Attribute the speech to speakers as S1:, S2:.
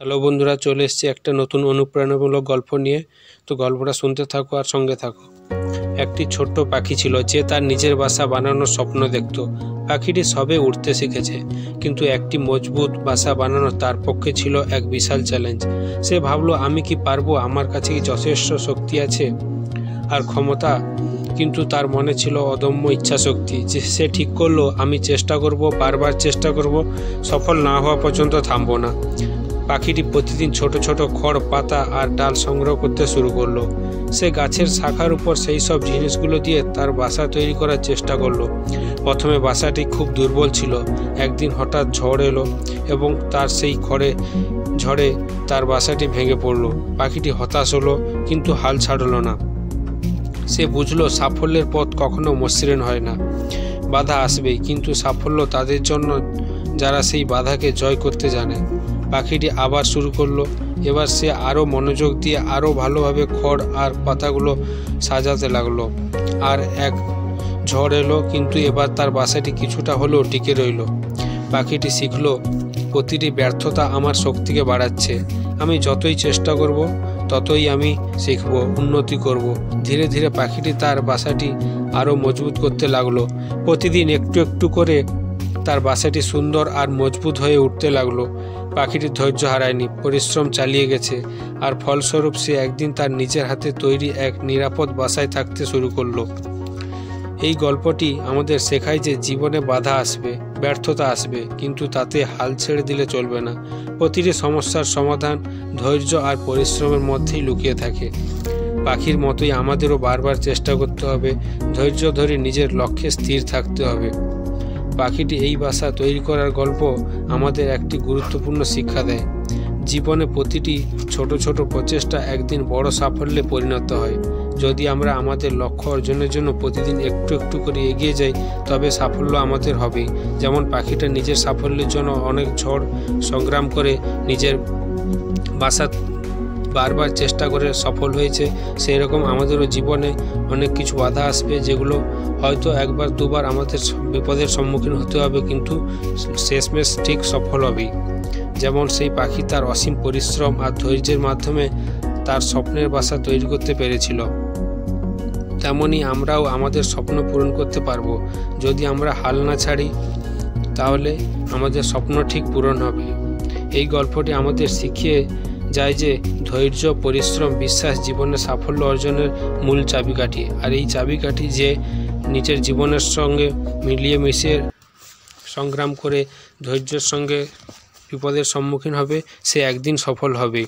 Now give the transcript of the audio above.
S1: Hello বন্ধুরা, চলে এসেছি একটা নতুন অনুপ্রেরণামূলক গল্প নিয়ে। তো গল্পটা শুনতে থাকো আর সঙ্গে থাকো। একটি ছোট্ট পাখি ছিল যে তার নিজের বাসা বানানোর স্বপ্ন দেখত। পাখিটি সবে উড়তে শিখেছে, কিন্তু একটি মজবুত বাসা বানানো তার পক্ষে ছিল এক বিশাল চ্যালেঞ্জ। সে ভাবলো, আমি কি পারবো? আমার কাছে কি যথেষ্ট শক্তি আছে আর ক্ষমতা? কিন্তু তার মনে ছিল অদম্য ইচ্ছাশক্তি। যে সে ঠিক করলো, আমি চেষ্টা করব, বারবার চেষ্টা করব, সফল না হওয়া পর্যন্ত থামবো না। পাখিটি প্রতিদিন ছোট ছোট খড়, পাতা আর ডাল সংগ্রহ করতে শুরু করলো। সে গাছের শাখার উপর সেই সব জিনিসগুলো দিয়ে তার বাসা তৈরি করার চেষ্টা করলো। প্রথমে বাসাটি খুব দুর্বল ছিল। একদিন হঠাৎ ঝড় এলো এবং তার সেই ঝড়ে তার বাসাটি ভেঙে পড়লো। পাখিটি হতাশ হলো, কিন্তু হাল ছাড়লো না। সে বুঝলো, সাফল্যের পথ কখনো মসৃণ হয় না। বাধা আসবেই, কিন্তু সাফল্য তাদের জন্য যারা সেই বাধাকে জয় করতে জানে। পাখিটি আবার শুরু করলো। এবার সে আরও মনোযোগ দিয়ে আরও ভালোভাবে খড় আর পাতাগুলো সাজাতে লাগলো। আর এক ঝড় এলো, কিন্তু এবার তার বাসাটি কিছুটা হলেও টিকে রইল। পাখিটি শিখলো, প্রতিটি ব্যর্থতা আমার শক্তিকে বাড়াচ্ছে। আমি যতই চেষ্টা করব, ততই আমি শিখব, উন্নতি করব। ধীরে ধীরে পাখিটি তার বাসাটি আরও মজবুত করতে লাগলো। প্রতিদিন একটু একটু করে তার বাসাটি সুন্দর আর মজবুত হয়ে উঠতে লাগলো। পাখিটি ধৈর্য হারায়নি, পরিশ্রম চালিয়ে গেছে, আর ফলস্বরূপ সে একদিন তার নিজের হাতে তৈরি এক নিরাপদ বাসায় থাকতে শুরু করলো। এই গল্পটি আমাদের শেখায় যে জীবনে বাধা আসবে, ব্যর্থতা আসবে, কিন্তু তাতে হাল ছেড়ে দিলে চলবে না। প্রতিটি সমস্যার সমাধান ধৈর্য আর পরিশ্রমের মধ্যেই লুকিয়ে থাকে। পাখির মতোই আমাদেরও বারবার চেষ্টা করতে হবে, ধৈর্য ধরে নিজের লক্ষ্যে স্থির থাকতে হবে। পাখিটি এই বাসা তৈরি করার গল্প আমাদের একটি গুরুত্বপূর্ণ শিক্ষা দেয়। জীবনে প্রতিটি ছোট ছোট প্রচেষ্টা একদিন বড় সাফল্যে পরিণত হয়। যদি আমরা আমাদের লক্ষ্য অর্জনের জন্য প্রতিদিন একটু একটু করে এগিয়ে যাই, তবে সাফল্য আমাদের হবেই। যেমন পাখিটা নিজের সাফল্যের জন্য অনেক ঝড় সংগ্রাম করে নিজের বাসা বারবার চেষ্টা করে সফল হয়েছে, সেই রকম আমাদেরও জীবনে অনেক কিছু বাধা আসবে, যেগুলো হয়তো একবার দুবার আমাদের বিপদের সম্মুখীন হতে হবে, কিন্তু শেষমেশ ঠিক সফল হবেই। যেমন সেই পাখি তার অসীম পরিশ্রম আর ধৈর্যের মাধ্যমে তার স্বপ্নের বাসা তৈরি করতে পেরেছিল, তেমনই আমরাও আমাদের স্বপ্ন পূরণ করতে পারবো। যদি আমরা হাল না ছাড়ি, তাহলে আমাদের স্বপ্ন ঠিক পূরণ হবে। এই গল্পটি আমাদের শিখিয়ে যায় যে ধৈর্য, পরিশ্রম, বিশ্বাস জীবনের সাফল্য অর্জনের মূল চাবিকাঠি। আর এই চাবিকাঠি যে নিজের জীবনের সঙ্গে মিলিয়ে মিশিয়ে সংগ্রাম করে ধৈর্যের সঙ্গে বিপদের সম্মুখীন হবে, সে একদিন সফল হবে।